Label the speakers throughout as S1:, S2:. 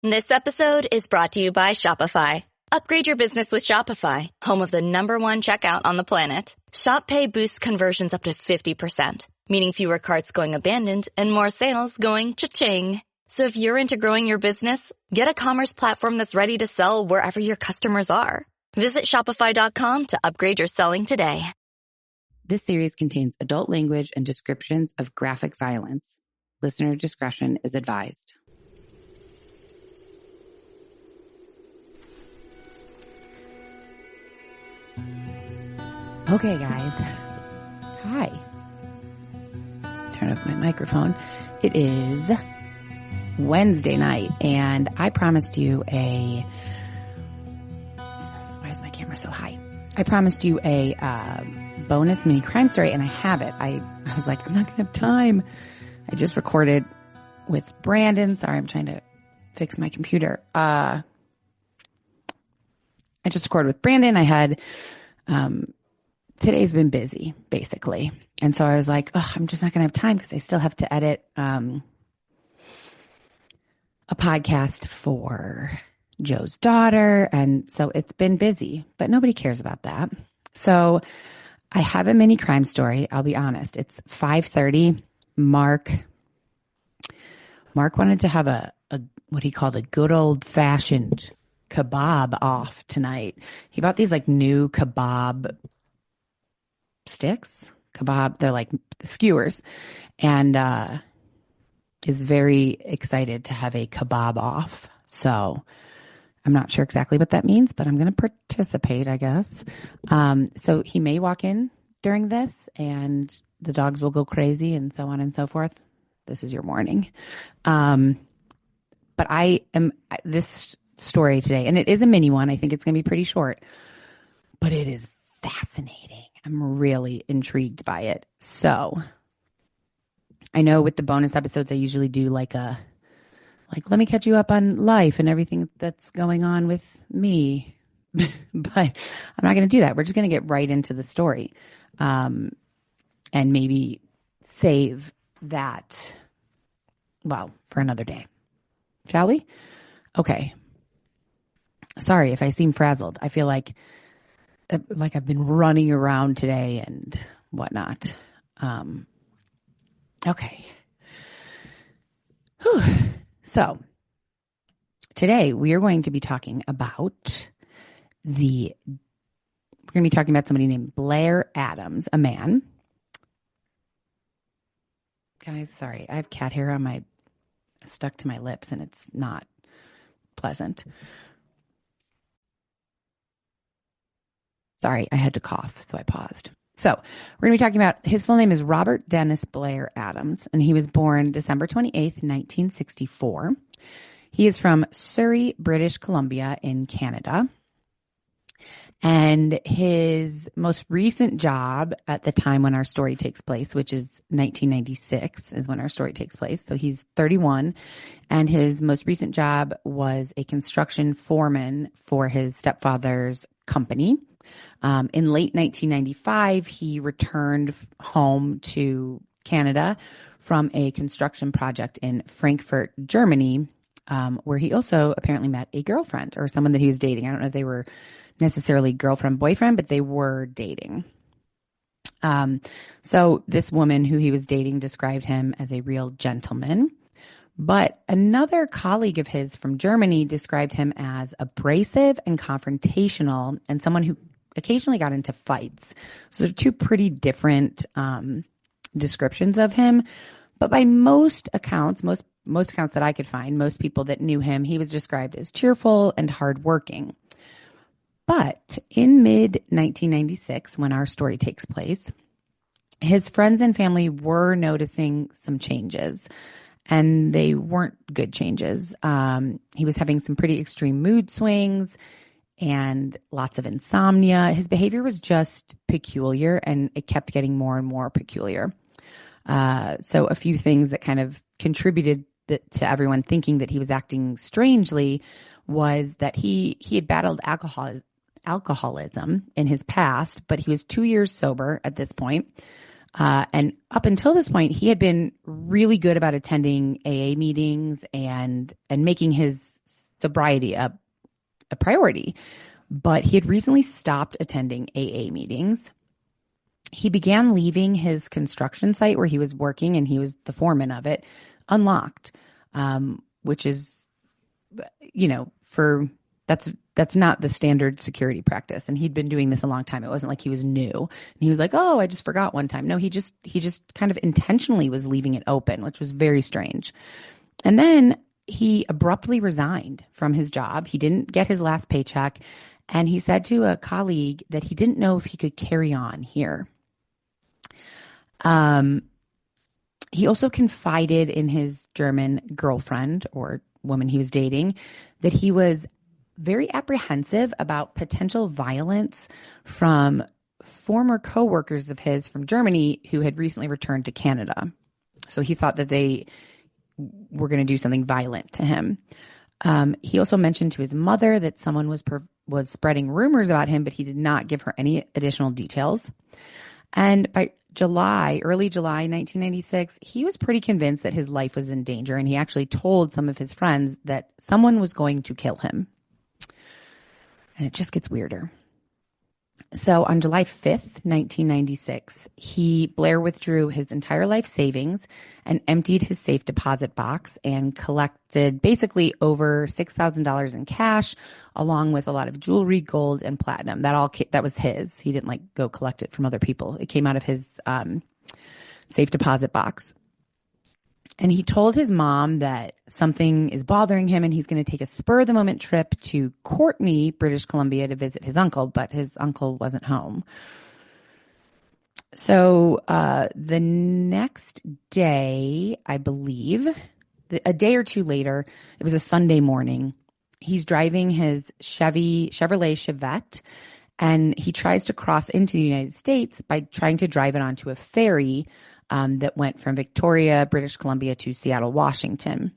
S1: This episode is brought to you by Shopify. Upgrade your business with Shopify, home of the #1 checkout on the planet. Shop Pay boosts conversions up to 50%, meaning fewer carts going abandoned and more sales going cha-ching. So if you're into growing your business, get a commerce platform that's ready to sell wherever your customers are. Visit Shopify.com to upgrade your selling today.
S2: This series contains adult language and descriptions of graphic violence. Listener discretion is advised. Okay, guys. Hi. Turn up my microphone. It is Wednesday night, and I promised you why is my camera so high? I promised you a bonus mini crime story, and I have it. I was like, I'm not going to have time. I just recorded with Brandon. Sorry, I'm trying to fix my computer. I just recorded with Brandon. I had, today's been busy, basically. And so I was like, I'm just not going to have time because I still have to edit a podcast for Joe's daughter. And so it's been busy, but nobody cares about that. So I have a mini crime story. I'll be honest. It's 5:30. Mark wanted to have a what he called a good old fashioned kebab off tonight. He bought these like new kebab sticks. They're like skewers, and is very excited to have a kebab off. So I'm not sure exactly what that means, but I'm going to participate, I guess. So he may walk in during this and the dogs will go crazy and so on and so forth. This is your warning. But this story today, and it is a mini one. I think it's going to be pretty short, but it is fascinating. I'm really intrigued by it. So I know with the bonus episodes, I usually do let me catch you up on life and everything that's going on with me. But I'm not going to do that. We're just going to get right into the story. And maybe save that, for another day. Shall we? Okay. Sorry if I seem frazzled. I feel like I've been running around today and whatnot. Okay. Whew. So today we are going to be talking about somebody named Blair Adams, a man. Guys, sorry, I have cat hair stuck to my lips and it's not pleasant. Sorry, I had to cough, so I paused. So we're going to be talking about, his full name is Robert Dennis Blair Adams, and he was born December 28th, 1964. He is from Surrey, British Columbia in Canada. And his most recent job at the time when our story takes place, which is 1996 is when our story takes place. So he's 31. And his most recent job was a construction foreman for his stepfather's company. In late 1995, he returned home to Canada from a construction project in Frankfurt, Germany, where he also apparently met a girlfriend or someone that he was dating. I don't know if they were necessarily girlfriend, boyfriend, but they were dating. So this woman who he was dating described him as a real gentleman. But another colleague of his from Germany described him as abrasive and confrontational and someone who occasionally got into fights. So they're two pretty different descriptions of him. But by most accounts, most accounts that I could find, most people that knew him, he was described as cheerful and hardworking. But in mid-1996, when our story takes place, his friends and family were noticing some changes. And they weren't good changes. He was having some pretty extreme mood swings and lots of insomnia. His behavior was just peculiar, and it kept getting more and more peculiar. So a few things that kind of contributed to everyone thinking that he was acting strangely was that he had battled alcoholism in his past, but he was 2 years sober at this point. And up until this point, he had been really good about attending AA meetings and making his sobriety a priority. But he had recently stopped attending AA meetings. He began leaving his construction site where he was working, and he was the foreman of it, unlocked, which is, that's not the standard security practice. And he'd been doing this a long time. It wasn't like he was new. And he was like, oh, I just forgot one time. No, he just kind of intentionally was leaving it open, which was very strange. And then he abruptly resigned from his job. He didn't get his last paycheck. And he said to a colleague that he didn't know if he could carry on here. He also confided in his German girlfriend, or woman he was dating, that he was very apprehensive about potential violence from former coworkers of his from Germany who had recently returned to Canada. So he thought that they were going to do something violent to him. He also mentioned to his mother that someone was spreading rumors about him, but he did not give her any additional details. And by early July 1996, he was pretty convinced that his life was in danger, and he actually told some of his friends that someone was going to kill him. And it just gets weirder. So on July 5th, 1996, Blair withdrew his entire life savings and emptied his safe deposit box and collected basically over $6,000 in cash, along with a lot of jewelry, gold, and platinum. That was his. He didn't go collect it from other people. It came out of his safe deposit box. And he told his mom that something is bothering him and he's going to take a spur-of-the-moment trip to Courtenay, British Columbia, to visit his uncle, but his uncle wasn't home. So the next day, I believe, a day or two later, it was a Sunday morning, he's driving his Chevrolet Chevette, and he tries to cross into the United States by trying to drive it onto a ferry that went from Victoria, British Columbia to Seattle, Washington.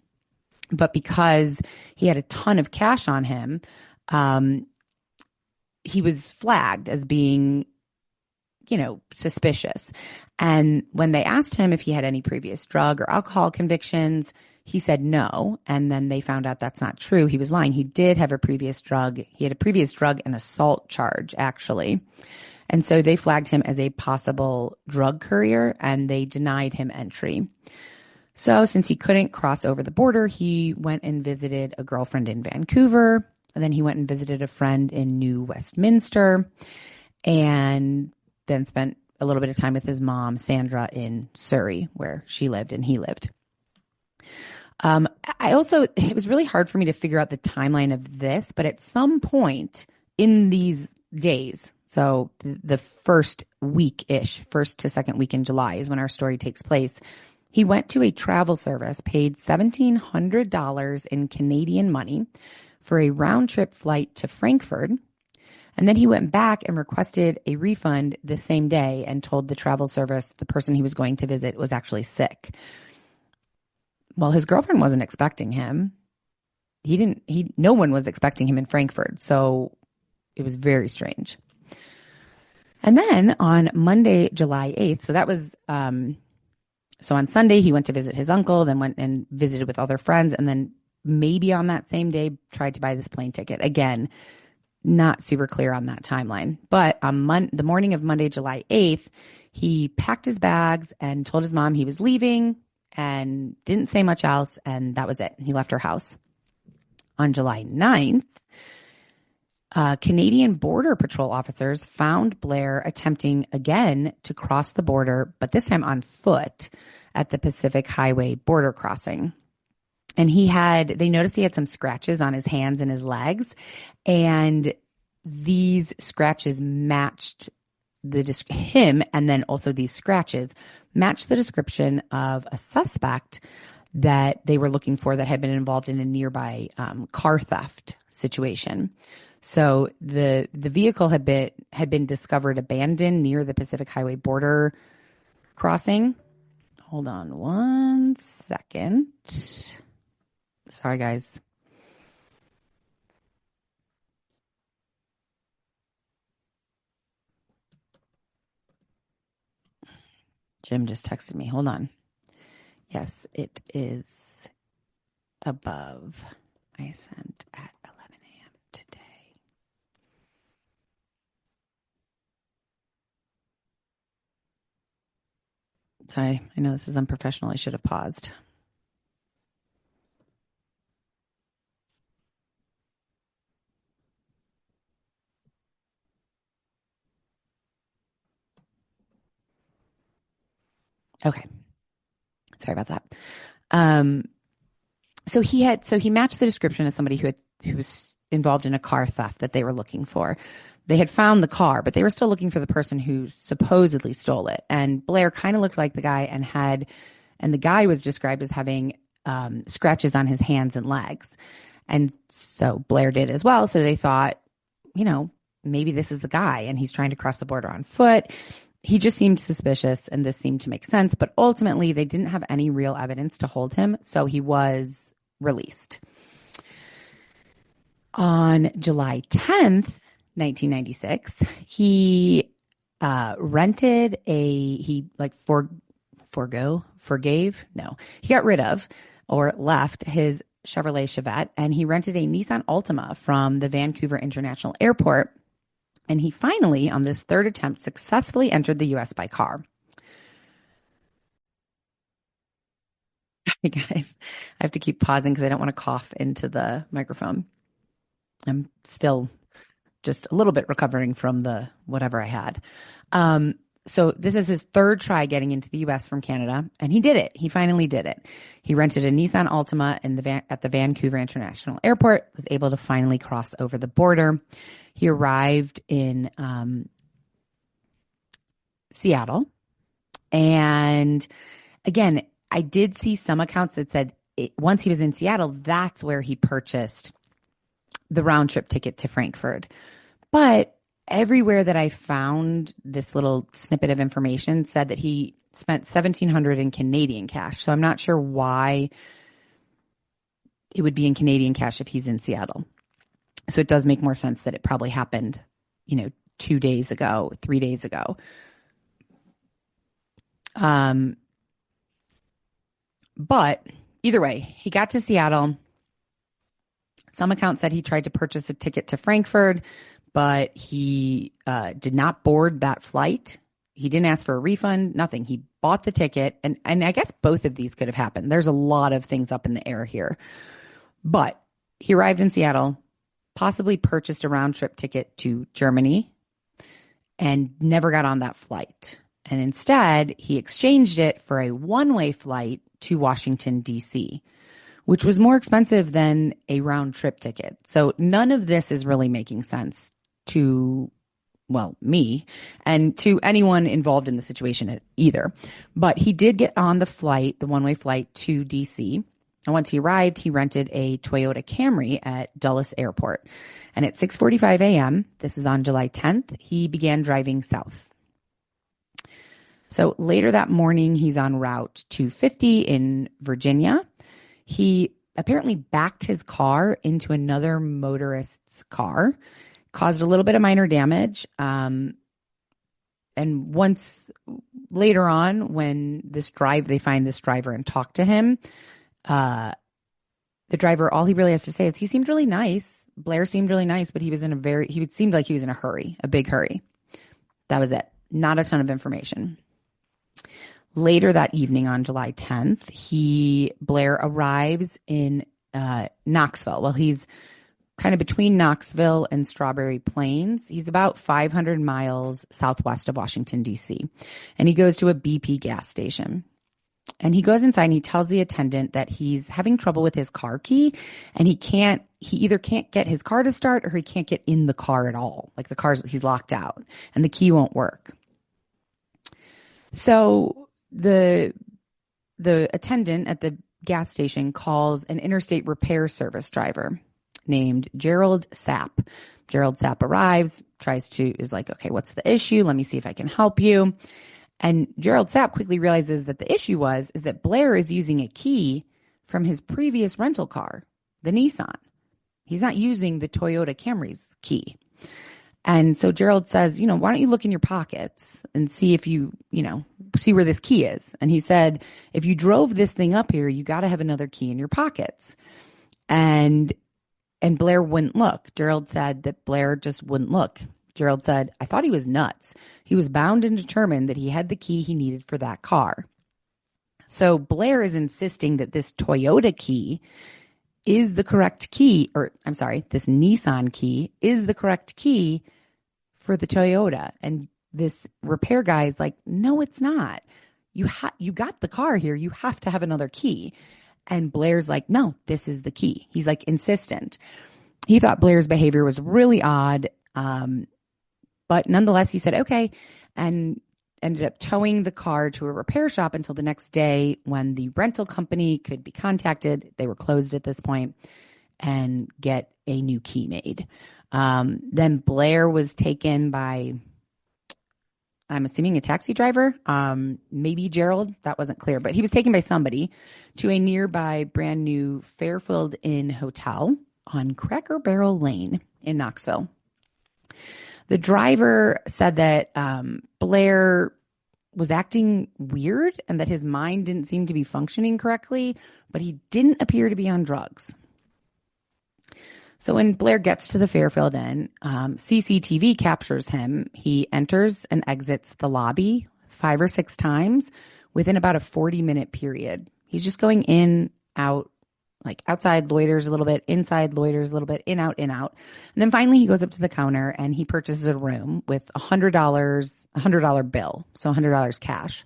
S2: But because he had a ton of cash on him, he was flagged as being, suspicious. And when they asked him if he had any previous drug or alcohol convictions, he said no. And then they found out that's not true. He was lying. He did have a previous drug. He had a previous drug and assault charge, actually. And so they flagged him as a possible drug courier, and they denied him entry. So since he couldn't cross over the border, he went and visited a girlfriend in Vancouver, and then he went and visited a friend in New Westminster, and then spent a little bit of time with his mom, Sandra, in Surrey, where she lived and he lived. It was really hard for me to figure out the timeline of this, but at some point in these days, so the first to second week in July is when our story takes place, he went to a travel service, paid $1,700 in Canadian money for a round-trip flight to Frankfurt, and then he went back and requested a refund the same day and told the travel service the person he was going to visit was actually sick. Well, his girlfriend wasn't expecting him. No one was expecting him in Frankfurt, so it was very strange. And then on Monday, July 8th, so that was, so on Sunday, he went to visit his uncle, then went and visited with other friends, and then maybe on that same day, tried to buy this plane ticket. Again, not super clear on that timeline. But on the morning of Monday, July 8th, he packed his bags and told his mom he was leaving and didn't say much else, and that was it. He left her house. On July 9th, Canadian Border Patrol officers found Blair attempting again to cross the border, but this time on foot at the Pacific Highway border crossing. And they noticed he had some scratches on his hands and his legs, and these scratches matched him, and then also these scratches matched the description of a suspect that they were looking for that had been involved in a nearby car theft situation. So the vehicle had been discovered abandoned near the Pacific Highway border crossing. Hold on one second. Sorry, guys. Jim just texted me. Hold on. Yes, it is above. I sent Sorry, I know this is unprofessional. I should have paused. Okay. Sorry about that. So he matched the description of somebody who was involved in a car theft that they were looking for. They had found the car, but they were still looking for the person who supposedly stole it. And Blair kind of looked like the guy and the guy was described as having scratches on his hands and legs. And so Blair did as well. So they thought, maybe this is the guy and he's trying to cross the border on foot. He just seemed suspicious and this seemed to make sense. But ultimately, they didn't have any real evidence to hold him. So he was released. On July 10th, 1996, he rented he got rid of or left his Chevrolet Chevette and he rented a Nissan Altima from the Vancouver International Airport. And he finally, on this third attempt, successfully entered the U.S. by car. Hey guys, I have to keep pausing because I don't want to cough into the microphone. I'm still just a little bit recovering from the whatever I had. So this is his third try getting into the U.S. from Canada, and he did it. He finally did it. He rented a Nissan Altima at the Vancouver International Airport, was able to finally cross over the border. He arrived in Seattle, and again, I did see some accounts that said once he was in Seattle, that's where he purchased the round trip ticket to Frankfurt. But everywhere that I found this little snippet of information said that he spent $1,700 in Canadian cash. So I'm not sure why it would be in Canadian cash if he's in Seattle. So it does make more sense that it probably happened, 2 days ago, 3 days ago. But either way, he got to Seattle. Some accounts said he tried to purchase a ticket to Frankfurt, but he did not board that flight. He didn't ask for a refund, nothing. He bought the ticket. And I guess both of these could have happened. There's a lot of things up in the air here. But he arrived in Seattle, possibly purchased a round trip ticket to Germany, and never got on that flight. And instead, he exchanged it for a one-way flight to Washington, D.C., which was more expensive than a round trip ticket. So none of this is really making sense to, me and to anyone involved in the situation either. But he did get on the flight, the one-way flight to DC. And once he arrived, he rented a Toyota Camry at Dulles Airport. And at 6:45 a.m., this is on July 10th, he began driving south. So later that morning, he's on Route 250 in Virginia. He apparently backed his car into another motorist's car, caused a little bit of minor damage. And once later on, when they find this driver and talk to him, the driver, all he really has to say is he seemed really nice. Blair seemed really nice, but he seemed like he was in a hurry, a big hurry. That was it. Not a ton of information. Later that evening on July 10th, Blair arrives in Knoxville. Well, he's kind of between Knoxville and Strawberry Plains. He's about 500 miles southwest of Washington, D.C. And he goes to a BP gas station. And he goes inside and he tells the attendant that he's having trouble with his car key and he either can't get his car to start or he can't get in the car at all. Like he's locked out and the key won't work. So the attendant at the gas station calls an interstate repair service driver named Gerald Sapp. Gerald Sapp arrives, is like, okay, what's the issue? Let me see if I can help you. And Gerald Sapp quickly realizes that the issue is that Blair is using a key from his previous rental car, the Nissan. He's not using the Toyota Camry's key. And so Gerald says, why don't you look in your pockets and see if you see where this key is? And he said, if you drove this thing up here, you got to have another key in your pockets. And Blair wouldn't look. Gerald said that Blair just wouldn't look. Gerald said, I thought he was nuts. He was bound and determined that he had the key he needed for that car. So Blair is insisting that this Toyota key is the correct key, or I'm sorry, this Nissan key is the correct key for the Toyota. And this repair guy is like, no, it's not. You got the car here. You have to have another key. And Blair's like, no, this is the key. He's like insistent. He thought Blair's behavior was really odd. But nonetheless, he said, okay, and ended up towing the car to a repair shop until the next day when the rental company could be contacted. They were closed at this point, and get a new key made. Then Blair was taken by, I'm assuming, a taxi driver, maybe Gerald. That wasn't clear, but he was taken by somebody to a nearby brand new Fairfield Inn hotel on Cracker Barrel Lane in Knoxville. The driver said that Blair was acting weird and that his mind didn't seem to be functioning correctly, but he didn't appear to be on drugs. So when Blair gets to the Fairfield Inn, CCTV captures him. He enters and exits the lobby 5 or 6 times within about a 40-minute period. He's just going in, out, like outside loiters a little bit, inside loiters a little bit, in, out, in, out. And then finally he goes up to the counter and he purchases a room with $100 bill, so $100 cash.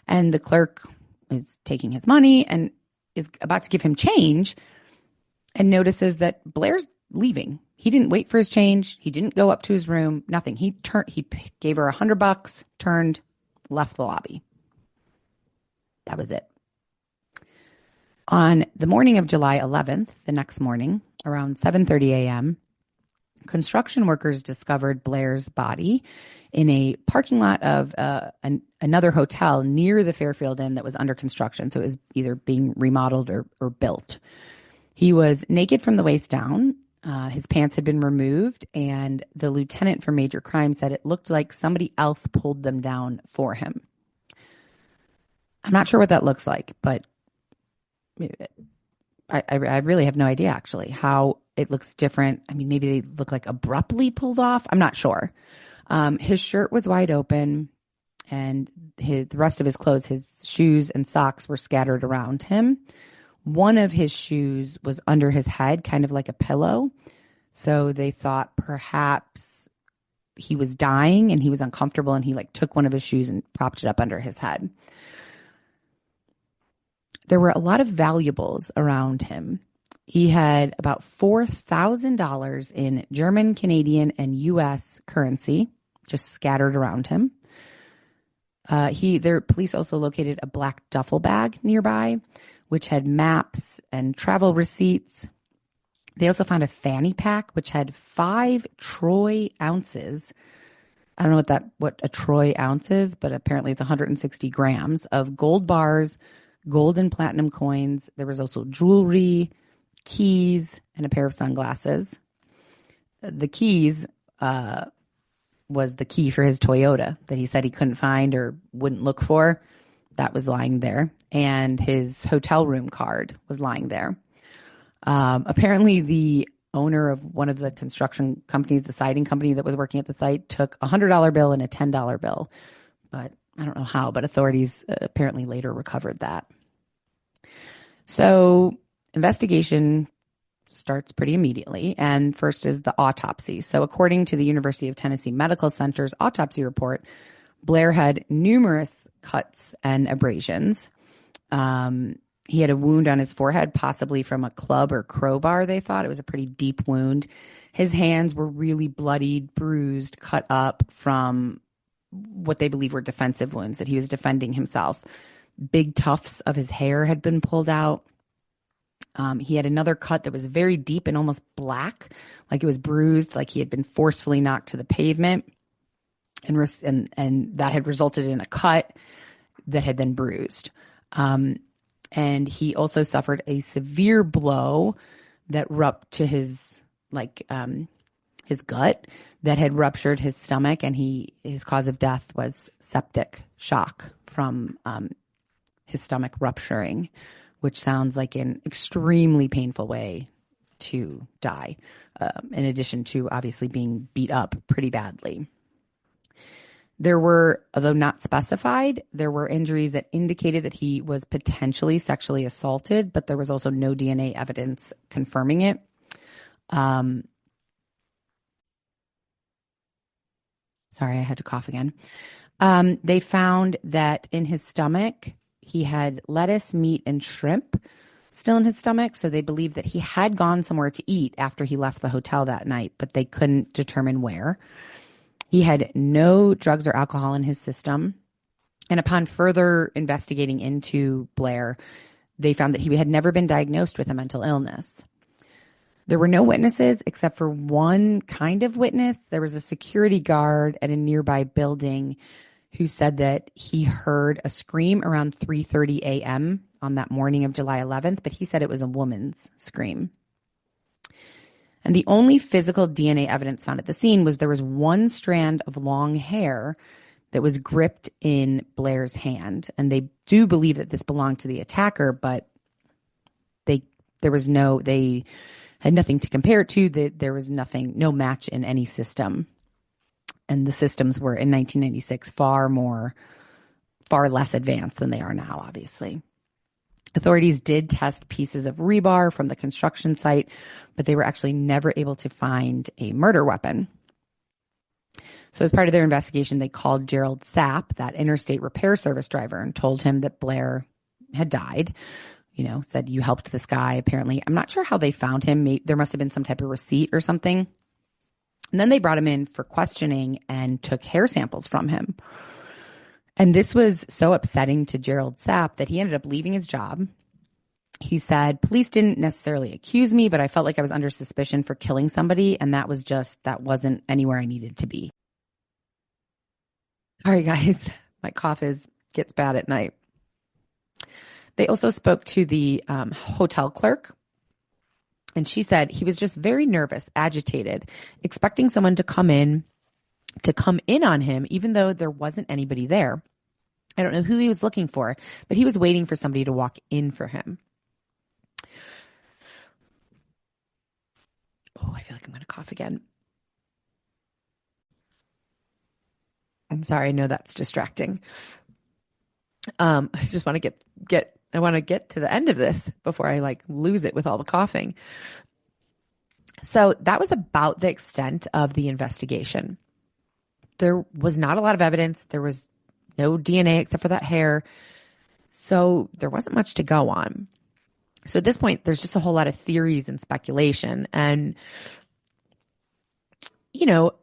S2: And the clerk is taking his money and is about to give him change and notices that Blair's leaving. He didn't wait for his change. He didn't go up to his room, nothing. He gave her $100, turned, left the lobby. That was it. On the morning of July 11th, the next morning, around 7:30 a.m., construction workers discovered Blair's body in a parking lot of another hotel near the Fairfield Inn that was under construction. So it was either being remodeled or built. He was naked from the waist down. His pants had been removed, and the lieutenant for major crime said it looked like somebody else pulled them down for him. I'm not sure what that looks like, but I really have no idea, actually, how it looks different. I mean, maybe they look like abruptly pulled off. I'm not sure. His shirt was wide open, and the rest of his clothes, his shoes and socks, were scattered around him. One of his shoes was under his head, kind of like a pillow. So they thought perhaps he was dying and he was uncomfortable, and he took one of his shoes and propped it up under his head. There were a lot of valuables around him. He had about $4,000 in German, Canadian, and U.S. currency just scattered around him. Their police also located a black duffel bag nearby, which had maps and travel receipts. They also found a fanny pack, which had 5 troy ounces. I don't know what a troy ounce is, but apparently it's 160 grams of gold bars, gold and platinum coins. There was also jewelry, keys, and a pair of sunglasses. The keys was the key for his Toyota that he said he couldn't find or wouldn't look for. That was lying there. And his hotel room card was lying there. Apparently, the owner of one of the construction companies, the siding company that was working at the site, took a $100 bill and a $10 bill. But I don't know how, but authorities apparently later recovered that. So investigation starts pretty immediately. And first is the autopsy. So according to the University of Tennessee Medical Center's autopsy report, Blair had numerous cuts and abrasions. He had a wound on his forehead, possibly from a club or crowbar, they thought. It was a pretty deep wound. His hands were really bloodied, bruised, cut up from what they believe were defensive wounds, that he was defending himself. Big tufts of his hair had been pulled out. He had another cut that was very deep and almost black, like it was bruised, like he had been forcefully knocked to the pavement. And that had resulted in a cut that had then bruised. And he also suffered a severe blow that ruptured to his gut, that had ruptured his stomach, and his cause of death was septic shock from his stomach rupturing, which sounds like an extremely painful way to die, in addition to obviously being beat up pretty badly. There were, although not specified, there were injuries that indicated that he was potentially sexually assaulted, but there was also no DNA evidence confirming it. Sorry, I had to cough again. They found that in his stomach, he had lettuce, meat, and shrimp still in his stomach. So they believed that he had gone somewhere to eat after he left the hotel that night, but they couldn't determine where. He had no drugs or alcohol in his system. And upon further investigating into Blair, they found that he had never been diagnosed with a mental illness. There were no witnesses except for one kind of witness. There was a security guard at a nearby building who said that he heard a scream around 3:30 a.m. on that morning of July 11th, but he said it was a woman's scream. And the only physical DNA evidence found at the scene was there was one strand of long hair that was gripped in Blair's hand. And they do believe that this belonged to the attacker, but they had nothing to compare it to. There was no match in any system. And the systems were in 1996 far less advanced than they are now, obviously. Authorities did test pieces of rebar from the construction site, but they were actually never able to find a murder weapon. So as part of their investigation, they called Gerald Sapp, that interstate repair service driver, and told him that Blair had died. Said, you helped this guy, apparently. I'm not sure how they found him. There must have been some type of receipt or something. And then they brought him in for questioning and took hair samples from him. And this was so upsetting to Gerald Sapp that he ended up leaving his job. He said, police didn't necessarily accuse me, but I felt like I was under suspicion for killing somebody. And that wasn't anywhere I needed to be. All right, guys, my cough gets bad at night. They also spoke to the hotel clerk. And she said he was just very nervous, agitated, expecting someone to come in on him, even though there wasn't anybody there. I don't know who he was looking for, but he was waiting for somebody to walk in for him. Oh, I feel like I'm going to cough again. I'm sorry. I know that's distracting. I just want to get to the end of this before I lose it with all the coughing. So that was about the extent of the investigation. There was not a lot of evidence. There was no DNA except for that hair. So there wasn't much to go on. So at this point, there's just a whole lot of theories and speculation. And,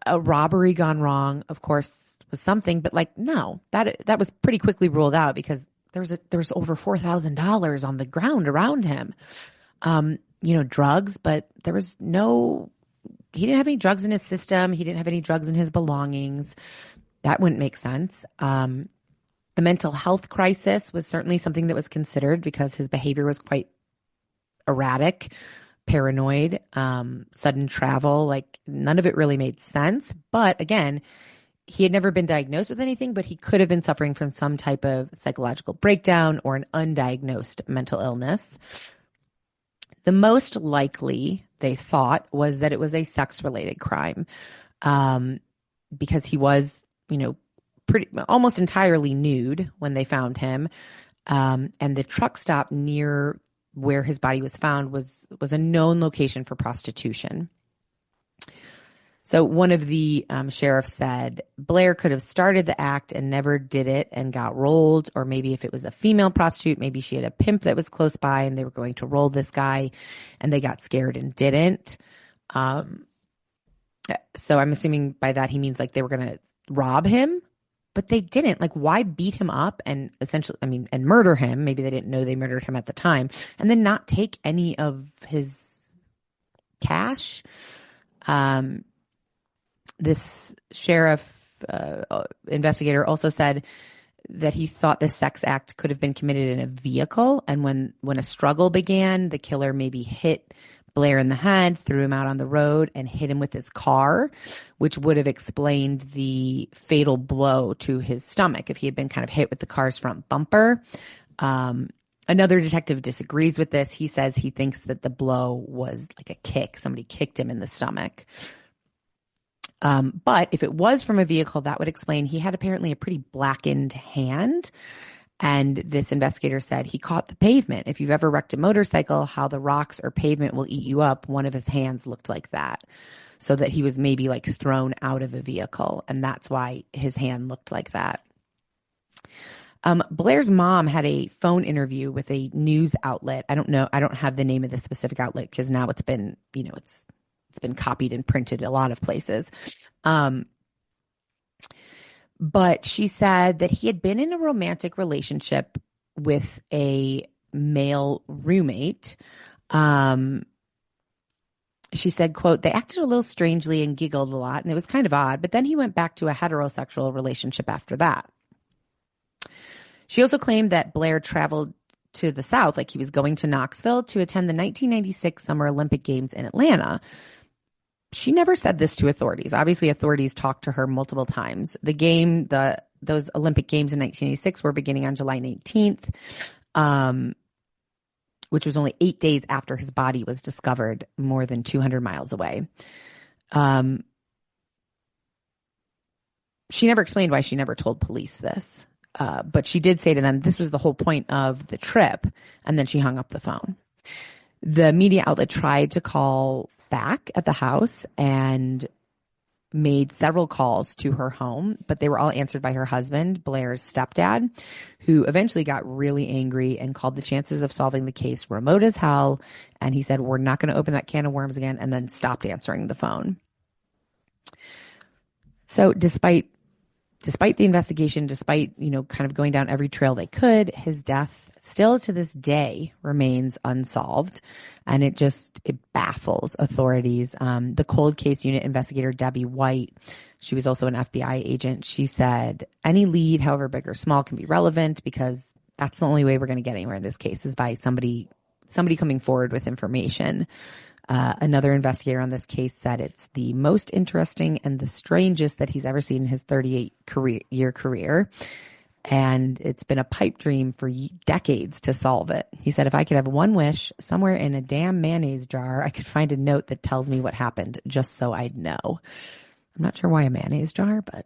S2: a robbery gone wrong, of course, was something. But no, that was pretty quickly ruled out because there was over $4,000 on the ground around him. Drugs, but there was he didn't have any drugs in his system. He didn't have any drugs in his belongings. That wouldn't make sense. A mental health crisis was certainly something that was considered because his behavior was quite erratic, paranoid, sudden travel. None of it really made sense. But again, he had never been diagnosed with anything, but he could have been suffering from some type of psychological breakdown or an undiagnosed mental illness. The most likely, they thought, was that it was a sex-related crime because he was, almost entirely nude when they found him. And the truck stop near where his body was found was a known location for prostitution. So one of the sheriffs said Blair could have started the act and never did it and got rolled, or maybe if it was a female prostitute, maybe she had a pimp that was close by and they were going to roll this guy and they got scared and didn't. So I'm assuming by that he means they were going to rob him, but they didn't. Why beat him up and essentially, and murder him? Maybe they didn't know they murdered him at the time, and then not take any of his cash. This sheriff investigator also said that he thought the sex act could have been committed in a vehicle. And when a struggle began, the killer maybe hit Blair in the head, threw him out on the road, and hit him with his car, which would have explained the fatal blow to his stomach if he had been kind of hit with the car's front bumper. Another detective disagrees with this. He says he thinks that the blow was like a kick. Somebody kicked him in the stomach. But if it was from a vehicle, that would explain he had apparently a pretty blackened hand. And this investigator said he caught the pavement. If you've ever wrecked a motorcycle, how the rocks or pavement will eat you up, one of his hands looked like that. So that he was maybe like thrown out of a vehicle. And that's why his hand looked like that. Blair's mom had a phone interview with a news outlet. I don't know. I don't have the name of the specific outlet because now it's been, it's been copied and printed a lot of places. But she said that he had been in a romantic relationship with a male roommate. She said, quote, they acted a little strangely and giggled a lot, and it was kind of odd, but then he went back to a heterosexual relationship after that. She also claimed that Blair traveled to the South, like he was going to Knoxville to attend the 1996 Summer Olympic Games in Atlanta. She never said this to authorities. Obviously, authorities talked to her multiple times. Those Olympic Games in 1986 were beginning on July 19th, which was only 8 days after his body was discovered more than 200 miles away. She never explained why she never told police this. But she did say to them, this was the whole point of the trip. And then she hung up the phone. The media outlet tried to call back at the house and made several calls to her home, but they were all answered by her husband, Blair's stepdad, who eventually got really angry and called the chances of solving the case remote as hell. And he said, we're not going to open that can of worms again, and then stopped answering the phone. So despite the investigation, despite, kind of going down every trail they could, his death still to this day remains unsolved. And it baffles authorities. The cold case unit investigator, Debbie White, she was also an FBI agent. She said, any lead, however big or small, can be relevant because that's the only way we're going to get anywhere in this case is by somebody coming forward with information. Another investigator on this case said it's the most interesting and the strangest that he's ever seen in his 38-year career. And it's been a pipe dream for decades to solve it. He said, if I could have one wish, somewhere in a damn mayonnaise jar, I could find a note that tells me what happened just so I'd know. I'm not sure why a mayonnaise jar, but...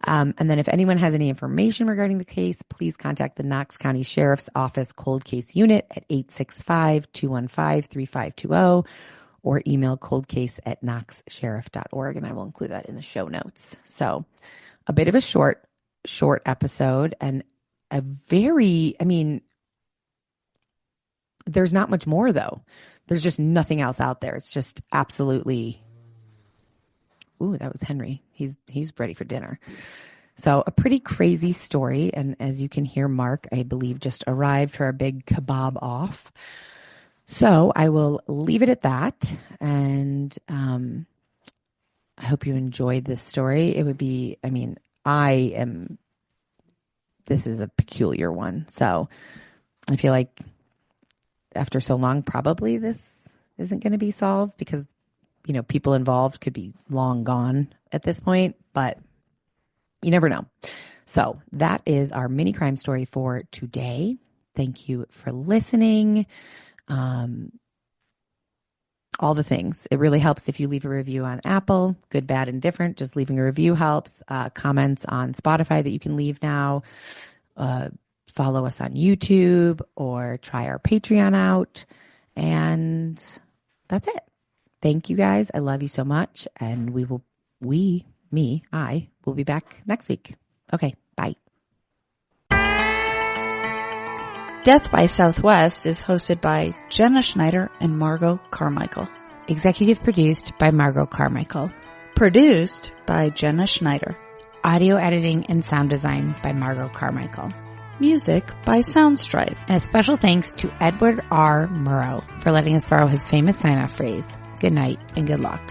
S2: and then if anyone has any information regarding the case, please contact the Knox County Sheriff's Office Cold Case Unit at 865-215-3520 or email coldcase@knoxsheriff.org, and I will include that in the show notes. So a bit of a short episode and a very, there's not much more though. There's just nothing else out there. It's just absolutely... Ooh, that was Henry. He's ready for dinner. So a pretty crazy story. And as you can hear, Mark, I believe, just arrived for a big kebab off. So I will leave it at that. And I hope you enjoyed this story. It would be, this is a peculiar one. So I feel like after so long, probably this isn't going to be solved because people involved could be long gone at this point, but you never know. So that is our mini crime story for today. Thank you for listening. All the things. It really helps if you leave a review on Apple, good, bad, and different. Just leaving a review helps. Comments on Spotify that you can leave now. Follow us on YouTube or try our Patreon out. And that's it. Thank you guys. I love you so much. And I will be back next week. Okay. Bye.
S3: Death by Southwest is hosted by Jenna Schneider and Margot Carmichael.
S2: Executive produced by Margot Carmichael.
S3: Produced by Jenna Schneider.
S2: Audio editing and sound design by Margot Carmichael.
S3: Music by Soundstripe.
S2: And a special thanks to Edward R. Murrow for letting us borrow his famous sign-off phrase. Good night and good luck.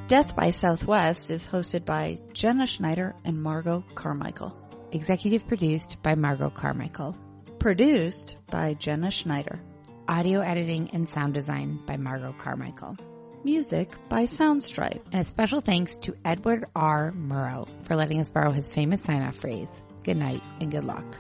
S3: Death by Southwest is hosted by Jenna Schneider and Margot Carmichael.
S2: Executive produced by Margot Carmichael.
S3: Produced by Jenna Schneider.
S2: Audio editing and sound design by Margot Carmichael.
S3: Music by Soundstripe.
S2: And a special thanks to Edward R. Murrow for letting us borrow his famous sign-off phrase, "Good night and good luck."